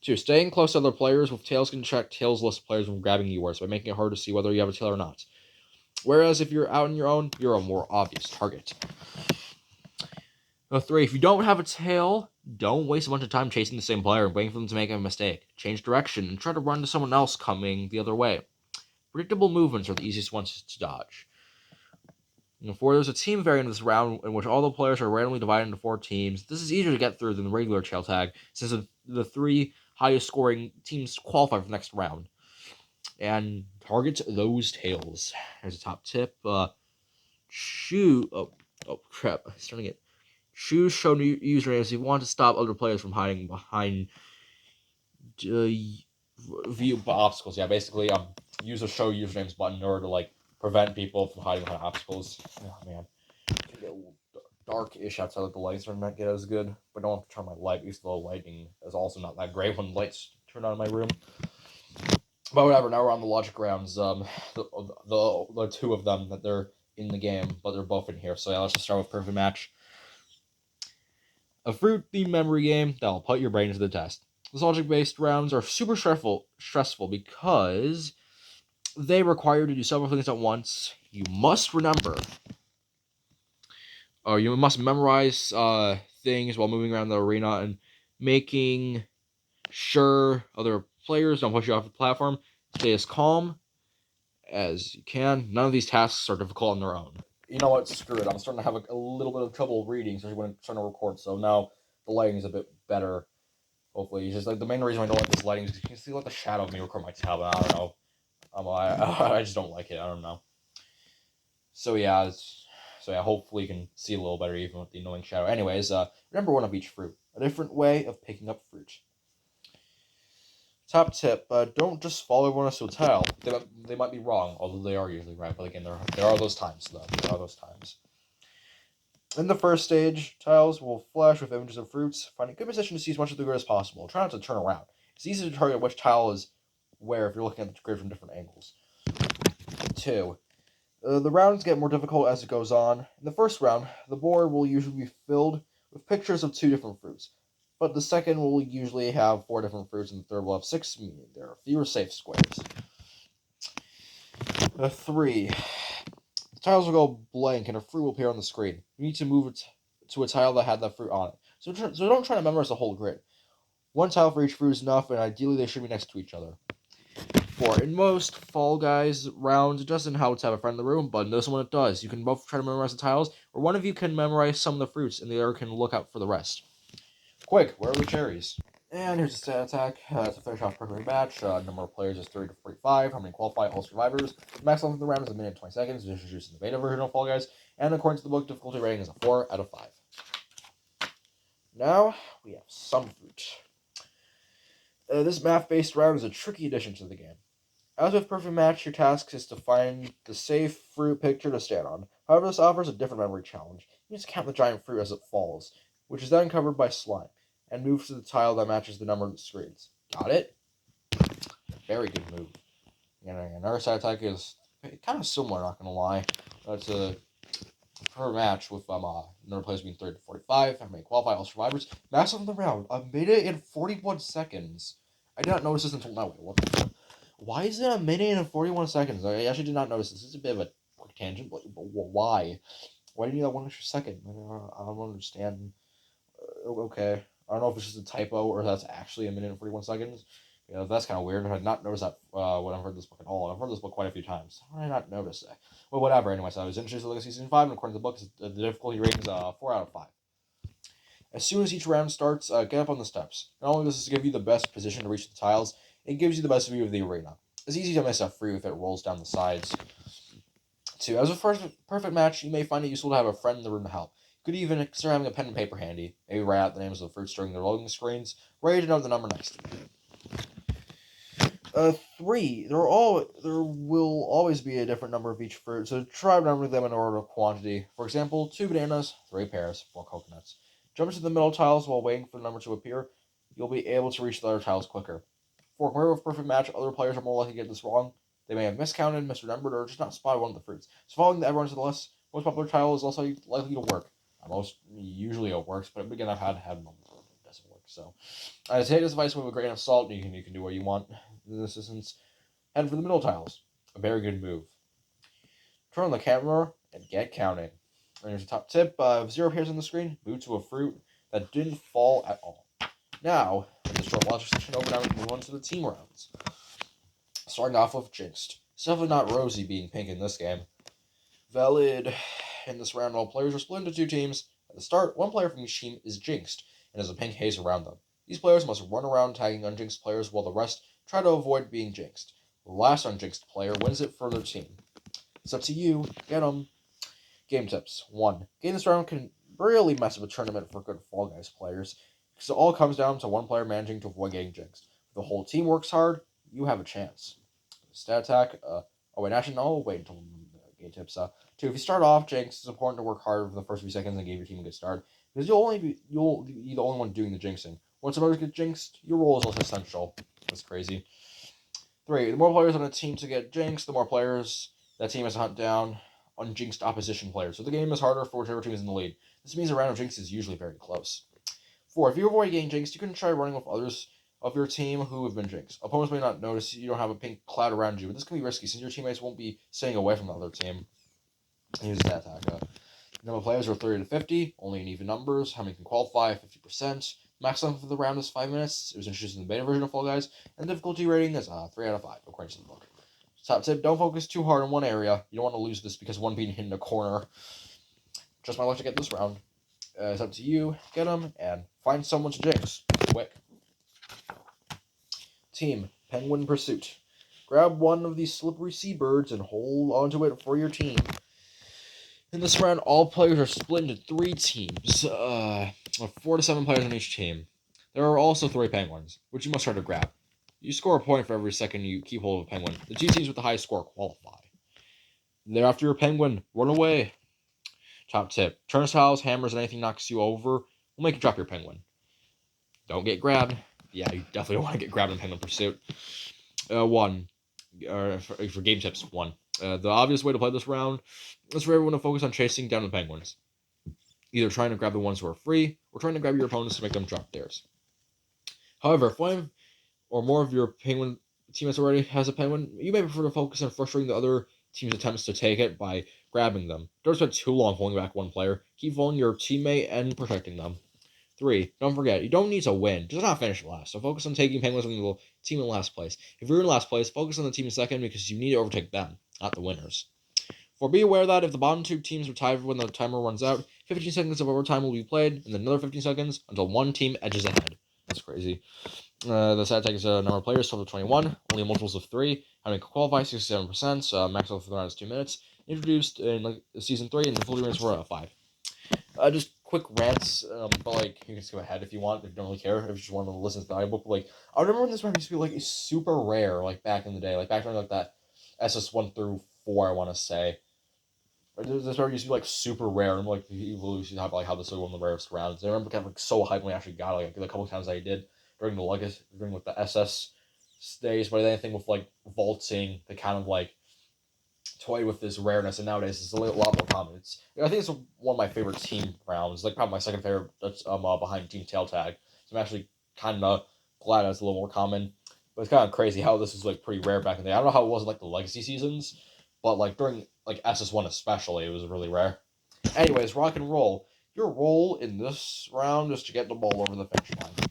2. Staying close to other players with tails can distract tails-less players from grabbing you worse by making it hard to see whether you have a tail or not. Whereas if you're out on your own, you're a more obvious target. 3. If you don't have a tail, don't waste a bunch of time chasing the same player and waiting for them to make a mistake. Change direction and try to run to someone else coming the other way. Predictable movements are the easiest ones to dodge. 4. There's a team variant of this round in which all the players are randomly divided into 4 teams. This is easier to get through than the regular tail tag, since the 3 highest scoring teams qualify for the next round. And target those tails. Here's a top tip. Choose show new usernames if you want to stop other players from hiding behind view obstacles. Yeah, basically, use the show usernames button in order to prevent people from hiding behind obstacles. Oh man, it's gonna get a little dark-ish outside, like the lights are not get as good, but I don't have to turn my light because the lighting is also not that great when the lights turn on in my room. But whatever, now we're on the logic rounds. The two of them that they're in the game, but they're both in here. So yeah, let's just start with perfect match. A fruit-themed memory game that'll put your brain to the test. These logic-based rounds are super stressful because they require you to do several things at once. You must remember, or you must memorize things while moving around the arena and making sure other players don't push you off the platform. Stay as calm as you can. None of these tasks are difficult on their own. You know what? Screw it. I'm starting to have a little bit of trouble reading, especially when I'm starting to record. So now the lighting is a bit better. Hopefully, it's just like the main reason I don't like this lighting is because you can see like the shadow of me record my tablet. I don't know. I just don't like it. I don't know. So yeah, hopefully you can see a little better even with the annoying shadow. Anyways, remember one of each fruit. A different way of picking up fruit. Top tip: don't just follow everyone else to a tile. They might be wrong, although they are usually right. But again, there are those times though. There are those times. In the first stage, tiles will flash with images of fruits. Find a good position to see as much of the grid as possible. Try not to turn around. It's easy to target which tile is where if you're looking at the grid from different angles. 2. The rounds get more difficult as it goes on. In the first round, the board will usually be filled with pictures of 2 different fruits. But the second will usually have 4 different fruits, and the third will have 6, meaning there are fewer safe squares. 3. The tiles will go blank and a fruit will appear on the screen. You need to move it to a tile that had that fruit on it. So don't try to memorize the whole grid. 1 tile for each fruit is enough, and ideally they should be next to each other. 4. In most Fall Guys rounds, it doesn't help to have a friend in the room, but in this one it does. You can both try to memorize the tiles, or one of you can memorize some of the fruits, and the other can look out for the rest. Quick, where are the cherries? And here's a stat attack. To finish off perfect match, number of players is 30 to 45. How many qualify? All survivors. The max length of the round is 1 minute and 20 seconds. It's introduced in the beta version of Fall Guys. And according to the book, difficulty rating is a 4 out of 5. Now, we have some fruit. This math-based round is a tricky addition to the game. As with Perfect Match, your task is to find the safe fruit picture to stand on. However, this offers a different memory challenge. You just count the giant fruit as it falls, which is then covered by slime, and move to the tile that matches the number of the screens. Got it? Very good move. And another side attack is kind of similar, not gonna lie. It's a per match with number of players being 30 to 45. How many qualify? All survivors. Max of the round. 1 minute and 41 seconds. I did not notice this until now. Wait, what the fuck? Why is it 1 minute and 41 seconds? I actually did not notice this. This is a bit of a quick tangent, but why? Why do you need that 1 extra second? I don't understand. Okay. I don't know if it's just a typo or that's actually 1 minute and 41 seconds. Yeah, that's kind of weird. I had not noticed that when I've read this book at all. I've read this book quite a few times. How did I not notice that? Well, whatever. Anyway, so I was introduced to Legacy Season 5, and according to the book, the difficulty rating is 4 out of 5. As soon as each round starts, get up on the steps. Not only does this give you the best position to reach the tiles, it gives you the best view of the arena. It's easy to miss a free if it rolls down the sides. 2. As a perfect match, you may find it useful to have a friend in the room to help. You could even consider having a pen and paper handy. Maybe write out the names of the fruits during the loading screens, ready to know the number next to you. 3. There will always be a different number of each fruit, so try remembering them in order of quantity. For example, 2 bananas, 3 pears, 4 coconuts. Jump to the middle tiles while waiting for the number to appear. You'll be able to reach the other tiles quicker. 4. Compared with perfect match, other players are more likely to get this wrong. They may have miscounted, misremembered, or just not spotted one of the fruits. So following everyone to the less most popular tile is also likely to work. Usually it works, but again, I've had moments where it doesn't work. So I take this advice with a grain of salt. You can do what you want. In this instance, head for the middle tiles. A very good move. Turn on the camera and get counting. And here's a top tip. If 0 appears on the screen, move to a fruit that didn't fall at all. Now, with this short logic section over, now we can move on to the team rounds. Starting off with Jinxed. It's definitely not Rosie being pink in this game. Valid. In this round, all players are split into 2 teams. At the start, 1 player from each team is Jinxed and has a pink haze around them. These players must run around tagging unjinxed players while the rest try to avoid being jinxed. The last unjinxed player wins it for their team. It's up to you. Get them. Game tips. 1. Game this round can really mess up a tournament for good Fall Guys players, because it all comes down to 1 player managing to avoid getting jinxed. If the whole team works hard, you have a chance. Stat attack. Actually, no, wait until game tips. 2. If you start off Jinx, it's important to work hard for the first few seconds and give your team a good start, because you'll be the only one doing the jinxing. Once others get jinxed, your role is also essential. That's crazy. 3. The more players on a team to get jinxed, the more players that team has to hunt down unjinxed opposition players. So the game is harder for whichever team is in the lead. This means a round of jinx is usually very close. 4. If you avoid getting jinxed, you can try running with others of your team who have been jinxed. Opponents may not notice you don't have a pink cloud around you, but this can be risky since your teammates won't be staying away from the other team. Here's that attack. Number of players are 30 to 50, only in even numbers. How many can qualify? 50%. Max length of the round is 5 minutes. It was introduced in the beta version of Fall Guys, and the difficulty rating is 3 out of 5, according to the book. Top tip, don't focus too hard on one area. You don't want to lose this because one being hit in a corner. Just my luck to get this round. It's up to you. Get them and find someone to jinx. Quick. Team, Penguin Pursuit. Grab one of these slippery seabirds and hold onto it for your team. In this round, all players are split into 3 teams, 4 to 7 players on each team. There are also 3 penguins, which you must try to grab. You score a point for every second you keep hold of a penguin. The 2 teams with the highest score qualify. Thereafter, your penguin, run away. Top tip, turnstiles, hammers, and anything knocks you over will make you drop your penguin. Don't get grabbed. Yeah, you definitely don't want to get grabbed in Penguin Pursuit. 1. For game tips, 1. The obvious way to play this round is for everyone to focus on chasing down the penguins. Either trying to grab the ones who are free, or trying to grab your opponents to make them drop theirs. However, if one or more of your penguin teammates already has a penguin, you may prefer to focus on frustrating the other team's attempts to take it by grabbing them. Don't spend too long holding back one player. Keep following your teammate and protecting them. 3. Don't forget, you don't need to win. Just not finish last. So focus on taking penguins from the team in last place. If you're in last place, focus on the team in second because you need to overtake them, not the winners. 4. Be aware that if the bottom 2 teams are tied when the timer runs out, 15 seconds of overtime will be played, and then another 15 seconds until one team edges ahead. That's crazy. The stat tag is a number of players, total of 21, only multiples of 3. How many qualify? 67%. Max level for the round is 2 minutes. Introduced in season 3, and the full rants were 5. Just quick rants, but you can skip ahead if you want, if you don't really care, if you just want to listen to the audiobook. I remember when this round used to be super rare, back in the day, back during that SS1 through 4, I want to say. This round used to be super rare, and people used to have how this was one of the rarest rounds. I remember kind of so hyped when I actually got it, a couple of times I did during the SS days, but anything with vaulting, they kind of toyed with this rareness, and nowadays it's a lot more common. I think it's one of my favorite team rounds, probably my second favorite. That's behind Team Tail Tag. So I'm actually kind of glad it's a little more common. But it's kind of crazy how this was pretty rare back in the day. I don't know how it was in the legacy seasons, but during SS1 especially, it was really rare. Anyways, rock and roll. Your role in this round is to get the ball over the finish line.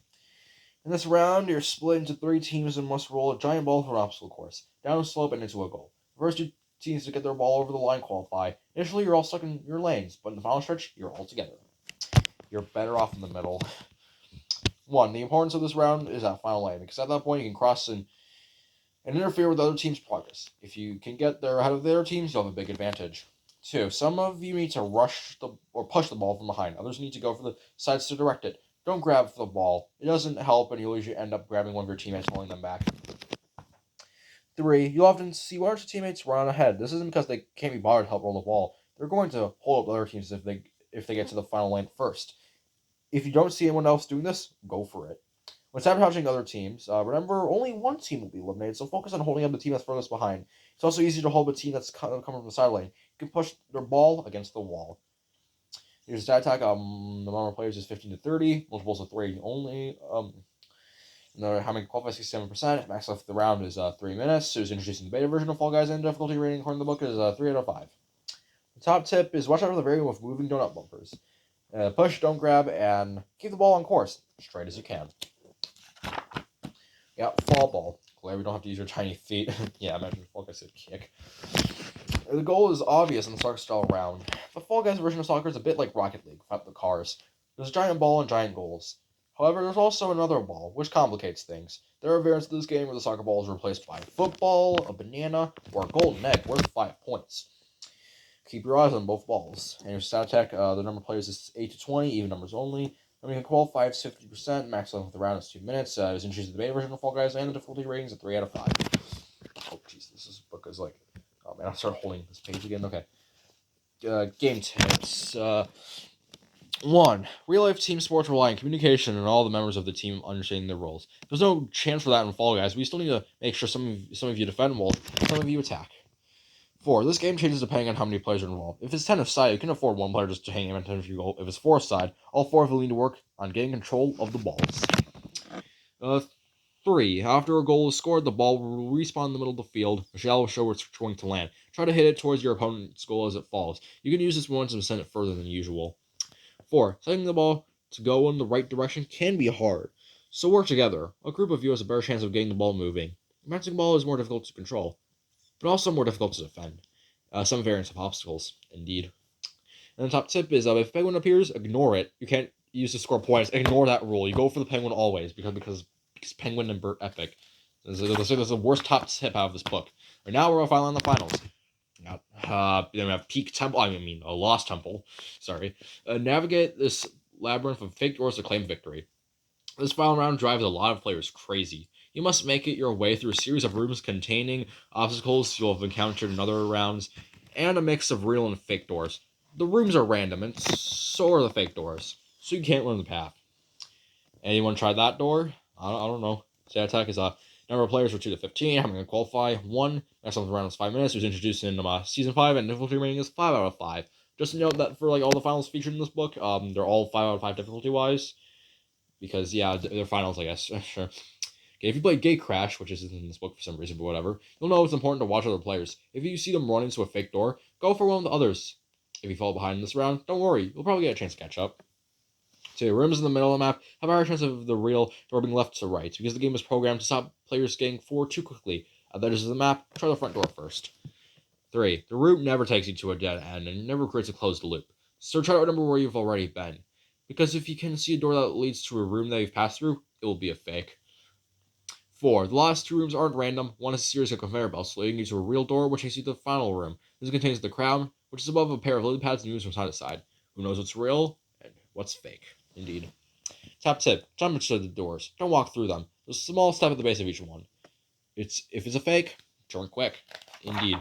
In this round, you're split into 3 teams and must roll a giant ball through an obstacle course, down a slope and into a goal. The first 2 teams to get their ball over the line qualify. Initially, you're all stuck in your lanes, but in the final stretch, you're all together. You're better off in the middle. 1. The importance of this round is that final lane, because at that point, you can cross and interfere with the other team's progress. If you can get there ahead of their teams, you'll have a big advantage. 2. Some of you need to rush or push the ball from behind. Others need to go for the sides to direct it. Don't grab for the ball. It doesn't help, and you'll usually end up grabbing one of your teammates, pulling them back. 3. You'll often see one or 2 teammates run on ahead. This isn't because they can't be bothered to help roll the ball. They're going to hold up other teams if they get to the final lane first. If you don't see anyone else doing this, go for it. When sabotaging other teams, remember only one team will be eliminated, so focus on holding up the team that's furthest behind. It's also easy to hold a team that's coming from the sideline. You can push their ball against the wall. Here's a stat attack. The number of players is 15 to 30, multiples of 3 only. How many qualify? 67%. Max left the round is 3 minutes. It was introduced in the beta version of Fall Guys, and difficulty rating according to the book is 3 out of 5. The top tip is watch out for the variant with moving donut bumpers. Push, don't grab, and keep the ball on course, straight as you can. Yeah, fall ball. Glad we don't have to use your tiny feet. Yeah, imagine Fall Guys said kick. The goal is obvious in the soccer style round. The Fall Guys version of soccer is a bit like Rocket League without the cars. There's a giant ball and giant goals. However, there's also another ball, which complicates things. There are variants of this game where the soccer ball is replaced by a football, a banana, or a golden egg worth 5 points. Keep your eyes on both balls. And your stat attack, the number of players is 8 to 20, even numbers only. I mean, qualify is 50%, max length of the round is 2 minutes. It was introduced in the beta version of Fall Guys, and the difficulty rating is a 3 out of 5. Oh, jeez, this book is oh man, I'll start holding this page again. Okay. Game tips. 1. Real-life team sports rely on communication and all the members of the team understanding their roles. There's no chance for that in Fall Guys. We still need to make sure some of you defend while some of you attack. 4. This game changes depending on how many players are involved. If it's 10 aside, you can afford one player just to hang him at 10 if you go. If it's 4 aside, all 4 of you need to work on getting control of the balls. 3. After a goal is scored, the ball will respawn in the middle of the field. Michelle will show where it's going to land. Try to hit it towards your opponent's goal as it falls. You can use this once and send it further than usual. 4. Setting the ball to go in the right direction can be hard, so work together. A group of you has a better chance of getting the ball moving. The bouncing ball is more difficult to control, but also more difficult to defend. Some variants have obstacles, indeed. And the top tip is if a penguin appears, ignore it. You can't use to score points. Ignore that rule. You go for the penguin always because penguin and Bert epic. This is the worst top tip out of this book. Right now we're finally on the finals. Then we have Peak Temple. Lost Temple. Sorry. Navigate this labyrinth of fake doors to claim victory. This final round drives a lot of players crazy. You must make it your way through a series of rooms containing obstacles you'll have encountered in other rounds, and a mix of real and fake doors. The rooms are random, and so are the fake doors, so you can't learn the path. Anyone try that door? I don't know. Say attack is number of players from 2 to 15. How many can qualify? 1. Maximum round is 5 minutes. It was introduced in season 5, and difficulty rating is 5 out of 5. Just to note that for all the finals featured in this book, they're all 5 out of 5 difficulty wise. Because they're finals, I guess. Sure. Okay, if you play Gate Crash, which isn't in this book for some reason, but whatever, you'll know it's important to watch other players. If you see them run into a fake door, go for one of the others. If you fall behind in this round, don't worry, you'll probably get a chance to catch up. So rooms in the middle of the map have a higher chance of the real door being left to right, because the game is programmed to stop players getting forward too quickly. At the edges of the map, try the front door first. 3. The route never takes you to a dead end, and never creates a closed loop. So try to remember where you've already been. Because if you can see a door that leads to a room that you've passed through, it will be a fake. 4. The last 2 rooms aren't random. One is a series of conveyor belts leading you to a real door, which takes you to the final room. This contains the crown, which is above a pair of lily pads and moves from side to side. Who knows what's real and what's fake? Indeed. Top tip: jump into the doors. Don't walk through them. There's a small step at the base of each one. If it's a fake, turn quick. Indeed.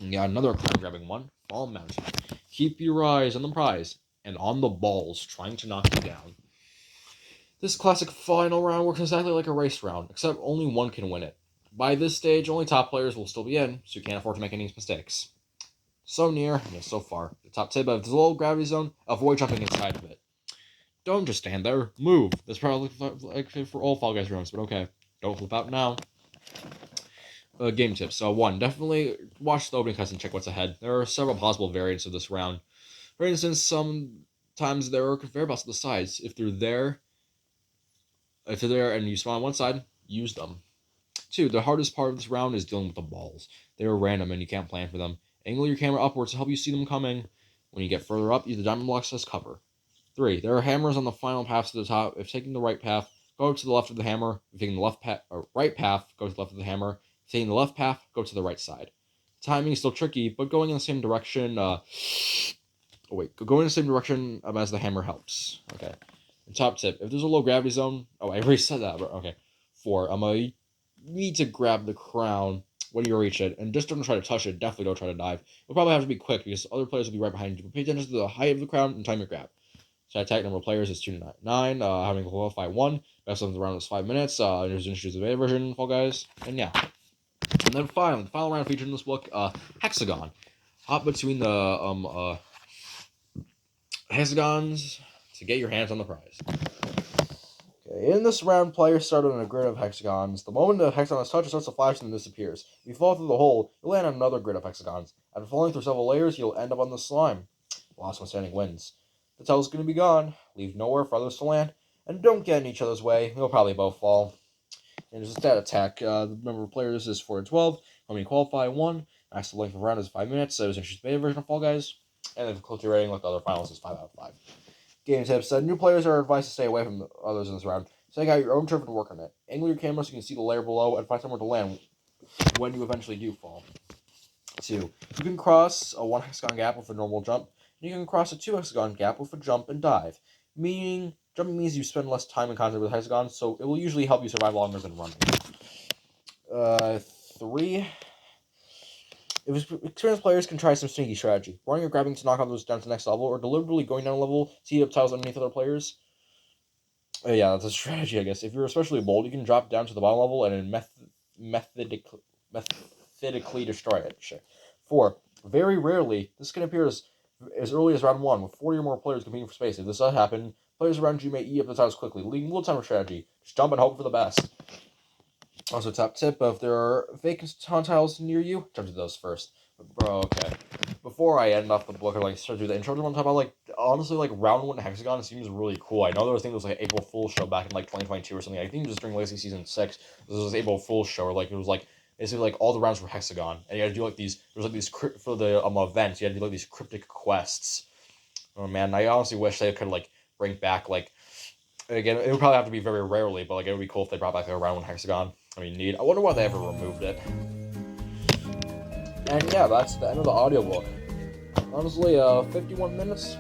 And got another crown-grabbing one. Fall Mountain. Keep your eyes on the prize and on the balls, trying to knock you down. This classic final round works exactly like a race round, except only one can win it. By this stage, only top players will still be in, so you can't afford to make any mistakes. So near, and yet so far. The top tip: if there's a low gravity zone, avoid jumping inside of it. Don't just stand there, move. That's probably like for all Fall Guys rooms, but okay. Don't flip out now. Game tips. So 1, definitely watch the opening cuts and check what's ahead. There are several possible variants of this round. For instance, sometimes there are conveyor belts at the sides. If they're there and you spawn on one side, use them. 2, the hardest part of this round is dealing with the balls. They are random and you can't plan for them. Angle your camera upwards to help you see them coming. When you get further up, use the diamond blocks as cover. 3, there are hammers on the final paths to the top. If taking the right path, go to the left of the hammer. If taking the right path, go to the left of the hammer. If taking the left path, go to the right side. Timing is still tricky, but going in the same direction. Going in the same direction as the hammer helps. Okay. And top tip: if there's a low gravity zone, I already said that, but okay. 4, you need to grab the crown when you reach it, and just don't try to touch it. Definitely don't try to dive. You'll probably have to be quick because other players will be right behind you. But pay attention to the height of the crown and time your grab. So attack number of players is 2 to 9. Having to qualify 1. Best of the round is 5 minutes. There's introduced the beta version, Fall Guys, and yeah. And then finally, the final round featured in this book, Hexagon. Hop between the hexagons to get your hands on the prize. Okay, in this round, players start on a grid of hexagons. The moment the hexagon is touched, it starts to flash and then disappears. If you fall through the hole, you'll land on another grid of hexagons. After falling through several layers, you'll end up on the slime. The last one standing wins. The tail's going to be gone. Leave nowhere for others to land. And don't get in each other's way. You'll probably both fall. And there's a stat attack. The number of players is 4 to 12. How many qualify? 1. Max length of round is 5 minutes. So it was an interesting beta version of Fall Guys. And the difficulty rating, like the other finals, is 5 out of 5. Game tips. New players are advised to stay away from others in this round. Take out your own turf and work on it. Angle your camera so you can see the layer below and find somewhere to land when you eventually do fall. 2. You can cross a 1 hexagon gap with a normal jump. And you can cross a 2 hexagon gap with a jump and dive. Meaning, jumping means you spend less time in contact with hexagons, so it will usually help you survive longer than running. 3. Experienced players can try some sneaky strategy, running or grabbing to knock others down to the next level, or deliberately going down a level to heat up tiles underneath other players. Yeah, that's a strategy, I guess. If you're especially bold, you can drop down to the bottom level and then methodically destroy it. Shit. 4. Very rarely, this can appear as early as round 1, with 40 or more players competing for space. If this does happen, players around you may eat up the tiles quickly, leaving little time for strategy. Just jump and hope for the best. Also, top tip, if there are vacant tiles near you, jump to those first. Bro, okay. Before I end off the book or start to do the intro, I want to talk about honestly round 1 Hexagon seems really cool. I know there was things like April Fool's show back in 2022 or something. I think it was during Legacy Season 6. This was April Fool's show, or it was basically all the rounds were Hexagon, and you had to do these. There was these for the events. You had to do these cryptic quests. Oh man, I honestly wish they could bring back again. It would probably have to be very rarely, but it would be cool if they brought back a round 1 Hexagon. I mean, neat. I wonder why they ever removed it. And yeah, that's the end of the audiobook. Honestly, 51 minutes,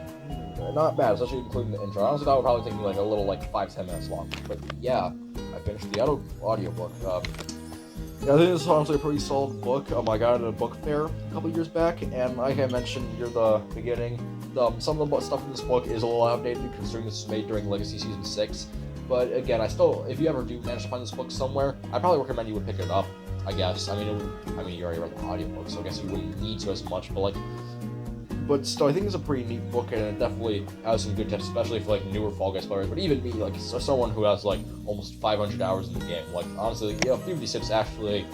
not bad, especially including the intro. Honestly, that would probably take me a little 5-10 minutes long. But yeah, I finished the audiobook. Yeah, I think this is honestly a pretty solid book. I got it at a book fair a couple years back, and like I mentioned near the beginning, some of the stuff in this book is a little outdated considering this was made during Legacy Season 6. But again, if you ever do manage to find this book somewhere, I probably recommend you would pick it up, I guess. I mean, you already read the audiobook, so I guess you wouldn't need to as much, but still, I think it's a pretty neat book, and it definitely has some good tips, especially for newer Fall Guys players. But even me, someone who has almost 500 hours in the game, honestly, a few of these tips actually,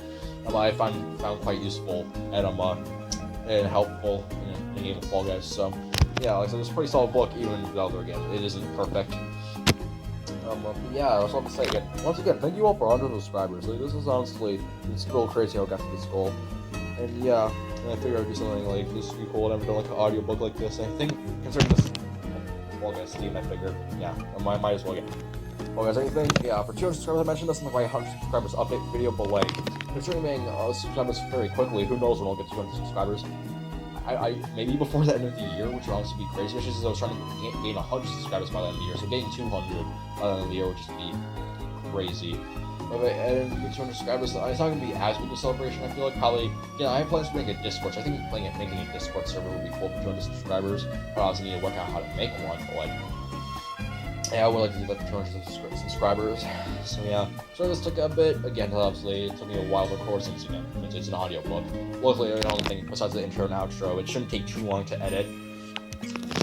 I found quite useful and helpful in the game of Fall Guys. So yeah, it's a pretty solid book, even without the game. It isn't perfect. Yeah, that's all to say again. Once again, thank you all for 100 subscribers. This is honestly, it's a little crazy how I got to this goal. And yeah, I figured I'd do something this would be cool. I've never done an audiobook like this. I think, considering this Fall Guys theme, I figured, yeah, I might as well get. Well, guys, anything? Yeah, for 200 subscribers, I mentioned this in my 100 subscribers update video, but considering being subscribers very quickly, who knows when I'll get 200 subscribers. I maybe before the end of the year, which would honestly be crazy, especially since I was trying to gain 100 subscribers by the end of the year, so getting 200 by the end of the year would just be crazy. But and 200 subscribers, it's not going to be as big a celebration, I feel probably, I have plans to make a Discord, so I think making a Discord server would be cool for 200 subscribers, but I also need to work out how to make one, but yeah, I would like to do that for 200 subscribers. So yeah, so this took a bit. Again, obviously, it took me a while to record since it's an audiobook. Luckily, the only thing besides the intro and outro, it shouldn't take too long to edit.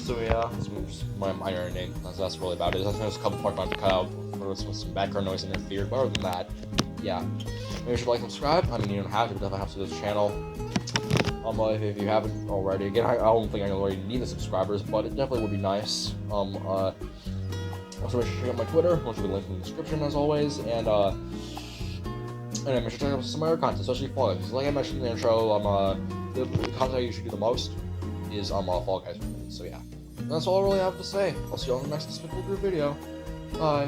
So yeah, this is my minor ending. That's really about it. There's a couple parts I have to cut out for some background noise interfered, but other than that, yeah. Maybe you should and subscribe. I mean, you don't have to, but definitely have to this channel. If you haven't already, again, I don't think I already need the subscribers, but it definitely would be nice. Also, make sure to check out my Twitter, which will be linked in the description as always, and make sure to check out some other content, especially Fall Guys. Like I mentioned in the intro, the content I usually do the most is Fall Guys related. So yeah, that's all I really have to say. I'll see you on the next Despicable Group video. Bye.